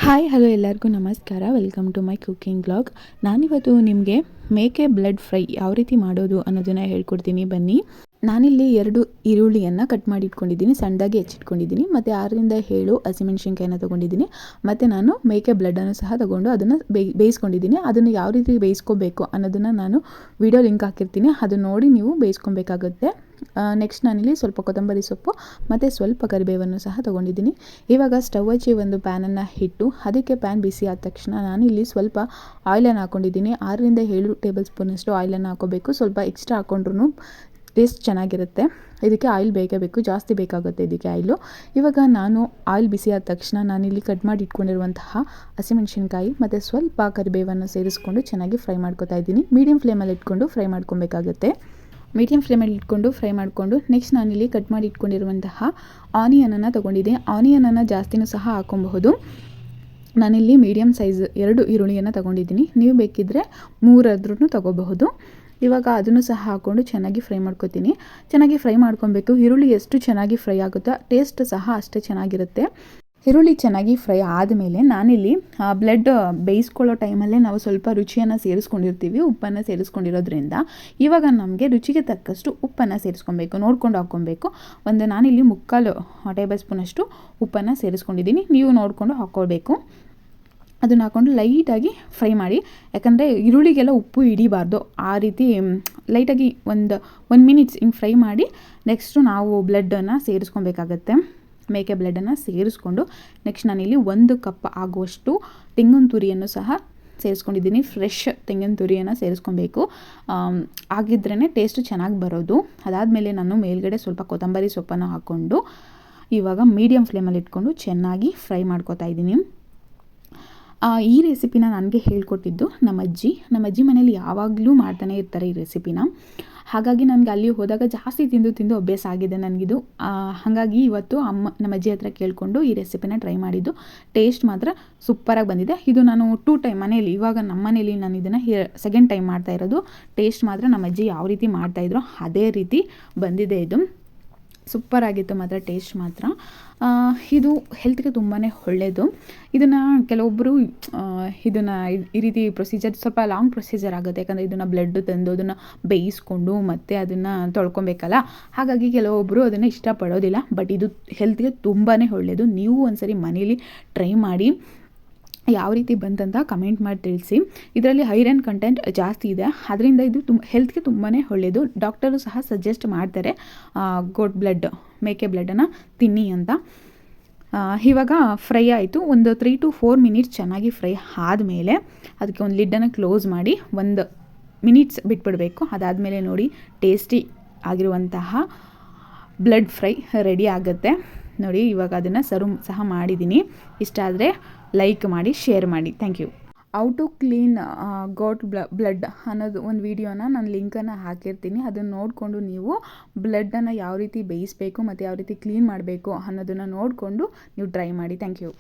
Hi hello ಎಲ್ಲರಿಗೂ ನಮಸ್ಕಾರ. Welcome to my cooking blog. ನಾನಿವತ್ತು ನಿಮಗೆ ಮೇಕೆ ಬ್ಲಡ್ ಫ್ರೈ ಯಾವ ರೀತಿ ಮಾಡೋದು ಅನ್ನೋದನ್ನು ಹೇಳ್ಕೊಡ್ತೀನಿ, ಬನ್ನಿ. ನಾನಿಲ್ಲಿ 2 ಈರುಳ್ಳಿಯನ್ನು ಕಟ್ ಮಾಡಿ ಇಟ್ಕೊಂಡಿದ್ದೀನಿ, ಸಣ್ಣದಾಗಿ ಹೆಚ್ಚಿಟ್ಕೊಂಡಿದ್ದೀನಿ. ಮತ್ತು 6ರಿಂದ 7 ಹಸಿಮೆಣ್ಸಿನ್ಕಾಯಿನ ತೊಗೊಂಡಿದ್ದೀನಿ. ಮತ್ತು ನಾನು ಮೇಕೆ ಬ್ಲಡ್ಡನ್ನು ಸಹ ತೊಗೊಂಡು ಅದನ್ನು ಬೇಯಿಸ್ಕೊಂಡಿದ್ದೀನಿ. ಅದನ್ನು ಯಾವ ರೀತಿ ಬೇಯಿಸ್ಕೋಬೇಕು ಅನ್ನೋದನ್ನು ನಾನು ವಿಡಿಯೋ ಲಿಂಕ್ ಹಾಕಿರ್ತೀನಿ, ಅದನ್ನು ನೋಡಿ ನೀವು ಬೇಯಿಸ್ಕೊಬೇಕಾಗುತ್ತೆ. ನೆಕ್ಸ್ಟ್ ನಾನಿಲ್ಲಿ ಸ್ವಲ್ಪ ಕೊತ್ತಂಬರಿ ಸೊಪ್ಪು ಮತ್ತು ಸ್ವಲ್ಪ ಕರಿಬೇವನ್ನು ಸಹ ತೊಗೊಂಡಿದ್ದೀನಿ. ಇವಾಗ ಸ್ಟವ್ ಹಚ್ಚಿ ಒಂದು ಪ್ಯಾನನ್ನು ಇಟ್ಟು ಅದಕ್ಕೆ ಪ್ಯಾನ್ ಬಿಸಿ ಆದ ತಕ್ಷಣ ನಾನಿಲ್ಲಿ ಸ್ವಲ್ಪ ಆಯಿಲನ್ನು ಹಾಕ್ಕೊಂಡಿದ್ದೀನಿ. 6ರಿಂದ 7 ಟೇಬಲ್ ಸ್ಪೂನಷ್ಟು ಆಯಿಲನ್ನು ಹಾಕೋಬೇಕು. ಸ್ವಲ್ಪ ಎಕ್ಸ್ಟ್ರಾ ಹಾಕ್ಕೊಂಡ್ರೂ ಟೇಸ್ಟ್ ಚೆನ್ನಾಗಿರುತ್ತೆ. ಇದಕ್ಕೆ ಆಯಿಲ್ ಬೇಕೇ ಬೇಕು, ಜಾಸ್ತಿ ಬೇಕಾಗುತ್ತೆ ಇದಕ್ಕೆ ಆಯಿಲು. ಇವಾಗ ನಾನು ಆಯಿಲ್ ಬಿಸಿ ಆದ ತಕ್ಷಣ ನಾನಿಲ್ಲಿ ಕಟ್ ಮಾಡಿ ಇಟ್ಕೊಂಡಿರುವಂತಹ ಹಸಿಮೆಣಸಿನ್ಕಾಯಿ ಮತ್ತು ಸ್ವಲ್ಪ ಕರಿಬೇವನ್ನು ಸೇರಿಸ್ಕೊಂಡು ಚೆನ್ನಾಗಿ ಫ್ರೈ ಮಾಡ್ಕೊತಾ ಇದ್ದೀನಿ. ಮೀಡಿಯಮ್ ಫ್ಲೇಮಲ್ಲಿ ಇಟ್ಕೊಂಡು ಫ್ರೈ ಮಾಡ್ಕೊಬೇಕಾಗುತ್ತೆ. ಮೀಡಿಯಮ್ ಫ್ಲೇಮಲ್ಲಿ ಇಟ್ಕೊಂಡು ಫ್ರೈ ಮಾಡಿಕೊಂಡು ನೆಕ್ಸ್ಟ್ ನಾನಿಲ್ಲಿ ಕಟ್ ಮಾಡಿ ಇಟ್ಕೊಂಡಿರುವಂತಹ ಆನಿಯನನ್ನು ತೊಗೊಂಡಿದ್ದೀನಿ. ಆನಿಯನನ್ನು ಜಾಸ್ತಿನೂ ಸಹ ಹಾಕೊಬಹುದು. ನಾನಿಲ್ಲಿ ಮೀಡಿಯಮ್ ಸೈಜ್ 2 ಈರುಳ್ಳಿಯನ್ನು ತೊಗೊಂಡಿದ್ದೀನಿ, ನೀವು ಬೇಕಿದ್ದರೆ 3 ಆದ್ರೂ ತೊಗೋಬಹುದು. ಇವಾಗ ಅದನ್ನು ಸಹ ಹಾಕ್ಕೊಂಡು ಚೆನ್ನಾಗಿ ಫ್ರೈ ಮಾಡ್ಕೊತೀನಿ. ಚೆನ್ನಾಗಿ ಫ್ರೈ ಮಾಡ್ಕೊಬೇಕು. ಈರುಳ್ಳಿ ಎಷ್ಟು ಚೆನ್ನಾಗಿ ಫ್ರೈ ಆಗುತ್ತೋ ಟೇಸ್ಟ್ ಸಹ ಅಷ್ಟೇ ಚೆನ್ನಾಗಿರುತ್ತೆ. ಈರುಳ್ಳಿ ಚೆನ್ನಾಗಿ ಫ್ರೈ ಆದಮೇಲೆ ನಾನಿಲ್ಲಿ ಬ್ಲಡ್ ಬೇಯಿಸ್ಕೊಳ್ಳೋ ಟೈಮಲ್ಲೇ ನಾವು ಸ್ವಲ್ಪ ರುಚಿಯನ್ನು ಸೇರಿಸ್ಕೊಂಡಿರ್ತೀವಿ, ಉಪ್ಪನ್ನು ಸೇರಿಸ್ಕೊಂಡಿರೋದ್ರಿಂದ ಇವಾಗ ನಮಗೆ ರುಚಿಗೆ ತಕ್ಕಷ್ಟು ಉಪ್ಪನ್ನು ಸೇರಿಸ್ಕೊಬೇಕು, ನೋಡ್ಕೊಂಡು ಹಾಕ್ಕೊಬೇಕು. ನಾನಿಲ್ಲಿ 3/4 ಟೇಬಲ್ ಸ್ಪೂನಷ್ಟು ಉಪ್ಪನ್ನು ಸೇರಿಸ್ಕೊಂಡಿದ್ದೀನಿ, ನೀವು ನೋಡಿಕೊಂಡು ಹಾಕ್ಕೊಳ್ಬೇಕು. ಅದನ್ನು ಹಾಕ್ಕೊಂಡು ಲೈಟಾಗಿ ಫ್ರೈ ಮಾಡಿ, ಯಾಕಂದರೆ ಈರುಳ್ಳಿಗೆಲ್ಲ ಉಪ್ಪು ಹಿಡಿಬಾರ್ದು. ಆ ರೀತಿ ಲೈಟಾಗಿ ಒಂದು 1 ಮಿನಿಟ್ಸ್ ಹಿಂಗೆ ಫ್ರೈ ಮಾಡಿ ನೆಕ್ಸ್ಟು ನಾವು ಬ್ಲಡ್ಡನ್ನು ಸೇರಿಸ್ಕೊಬೇಕಾಗತ್ತೆ. ಮೇಕೆ ಬ್ಲಡ್ಡನ್ನು ಸೇರಿಸ್ಕೊಂಡು ನೆಕ್ಸ್ಟ್ ನಾನಿಲ್ಲಿ 1 ಕಪ್ ಆಗುವಷ್ಟು ತೆಂಗಿನ ತುರಿಯನ್ನು ಸಹ ಸೇರಿಸ್ಕೊಂಡಿದ್ದೀನಿ. ಫ್ರೆಶ್ ತೆಂಗಿನ ತುರಿಯನ್ನು ಸೇರಿಸ್ಕೊಬೇಕು, ಆಗಿದ್ರೇ ಟೇಸ್ಟ್ ಚೆನ್ನಾಗಿ ಬರೋದು. ಅದಾದಮೇಲೆ ನಾನು ಮೇಲ್ಗಡೆ ಸ್ವಲ್ಪ ಕೊತ್ತಂಬರಿ ಸೊಪ್ಪನ್ನು ಹಾಕ್ಕೊಂಡು ಇವಾಗ ಮೀಡಿಯಮ್ ಫ್ಲೇಮಲ್ಲಿ ಇಟ್ಕೊಂಡು ಚೆನ್ನಾಗಿ ಫ್ರೈ ಮಾಡ್ಕೊತಾ ಇದ್ದೀನಿ. ಈ ರೆಸಿಪಿನ ನನಗೆ ಹೇಳ್ಕೊಟ್ಟಿದ್ದು ನಮ್ಮ ಅಜ್ಜಿ ಮನೇಲಿ ಯಾವಾಗಲೂ ಮಾಡ್ತಾನೆ ಇರ್ತಾರೆ ಈ ರೆಸಿಪಿನ. ಹಾಗಾಗಿ ನನಗೆ ಅಲ್ಲಿ ಹೋದಾಗ ಜಾಸ್ತಿ ತಿಂದು ಅಭ್ಯಾಸ ಆಗಿದೆ ನನಗಿದು. ಹಾಗಾಗಿ ಇವತ್ತು ನಮ್ಮ ಅಜ್ಜಿ ಹತ್ರ ಕೇಳಿಕೊಂಡು ಈ ರೆಸಿಪಿನ ಟ್ರೈ ಮಾಡಿದ್ದು. ಟೇಸ್ಟ್ ಮಾತ್ರ ಸೂಪರಾಗಿ ಬಂದಿದೆ. ಇದು ನಾನು 2 ಟೈಮ್ ಮನೇಲಿ, ಇವಾಗ ನಮ್ಮ ಮನೇಲಿ ನಾನು ಇದನ್ನು ಸೆಕೆಂಡ್ ಟೈಮ್ ಮಾಡ್ತಾ ಇರೋದು. ಟೇಸ್ಟ್ ಮಾತ್ರ ನಮ್ಮ ಅಜ್ಜಿ ಯಾವ ರೀತಿ ಮಾಡ್ತಾಯಿದ್ರು ಅದೇ ರೀತಿ ಬಂದಿದೆ. ಇದು ಸೂಪರಾಗಿತ್ತು ಮಾತ್ರ, ಟೇಸ್ಟ್ ಮಾತ್ರ. ಇದು ಹೆಲ್ತ್ಗೆ ತುಂಬಾ ಒಳ್ಳೆಯದು. ಇದನ್ನು ಕೆಲವೊಬ್ಬರು ಇದನ್ನು ಈ ರೀತಿ ಪ್ರೊಸೀಜರ್ ಸ್ವಲ್ಪ ಲಾಂಗ್ ಪ್ರೊಸೀಜರ್ ಆಗುತ್ತೆ, ಯಾಕಂದರೆ ಇದನ್ನು ಬ್ಲಡ್ ತಂದು ಅದನ್ನು ಬೇಯಿಸ್ಕೊಂಡು ಮತ್ತು ಅದನ್ನು ತೊಳ್ಕೊಬೇಕಲ್ಲ. ಹಾಗಾಗಿ ಕೆಲವೊಬ್ಬರು ಅದನ್ನು ಇಷ್ಟಪಡೋದಿಲ್ಲ. ಬಟ್ ಇದು ಹೆಲ್ತ್ಗೆ ತುಂಬಾ ಒಳ್ಳೆಯದು. ನೀವು ಒಂದ್ಸರಿ ಮನೇಲಿ ಟ್ರೈ ಮಾಡಿ ಯಾವ ರೀತಿ ಬಂತಂತ ಕಮೆಂಟ್ ಮಾಡಿ ತಿಳಿಸಿ. ಇದರಲ್ಲಿ ಐರನ್ ಕಂಟೆಂಟ್ ಜಾಸ್ತಿ ಇದೆ, ಅದರಿಂದ ಇದು ಹೆಲ್ತ್ಗೆ ತುಂಬಾ ಒಳ್ಳೆಯದು. ಡಾಕ್ಟರು ಸಹ ಸಜೆಸ್ಟ್ ಮಾಡ್ತಾರೆ ಗೋಟ್ ಬ್ಲಡ್, ಮೇಕೆ ಬ್ಲಡ್ಡನ್ನು ತಿನ್ನಿ ಅಂತ. ಇವಾಗ ಫ್ರೈ ಆಯಿತು. ಒಂದು 3 to 4 ಮಿನಿಟ್ಸ್ ಚೆನ್ನಾಗಿ ಫ್ರೈ ಆದಮೇಲೆ ಅದಕ್ಕೆ ಒಂದು ಲಿಡ್ಡನ್ನು ಕ್ಲೋಸ್ ಮಾಡಿ 1 ಮಿನಿಟ್ಸ್ ಬಿಟ್ಬಿಡಬೇಕು. ಅದಾದಮೇಲೆ ನೋಡಿ ಟೇಸ್ಟಿ ಆಗಿರುವಂತಹ ಬ್ಲಡ್ ಫ್ರೈ ರೆಡಿ ಆಗುತ್ತೆ ನೋಡಿ. ಇವಾಗ ಅದನ್ನು ಸರ್ವ್ ಸಹ ಮಾಡಿದ್ದೀನಿ. ಇಷ್ಟ ಆದರೆ ಲೈಕ್ ಮಾಡಿ, ಶೇರ್ ಮಾಡಿ. Thank you. How to clean goat blood ಅನ್ನೋದು ಒಂದು ವಿಡಿಯೋನ ನಾನು ಲಿಂಕನ್ನು ಹಾಕಿರ್ತೀನಿ. ಅದನ್ನು ನೋಡಿಕೊಂಡು ನೀವು ಬ್ಲಡ್ಡನ್ನು ಯಾವ ರೀತಿ ಬೇಯಿಸಬೇಕು ಮತ್ತು ಯಾವ ರೀತಿ ಕ್ಲೀನ್ ಮಾಡಬೇಕು ಅನ್ನೋದನ್ನು ನೋಡಿಕೊಂಡು ನೀವು ಟ್ರೈ ಮಾಡಿ. Thank you.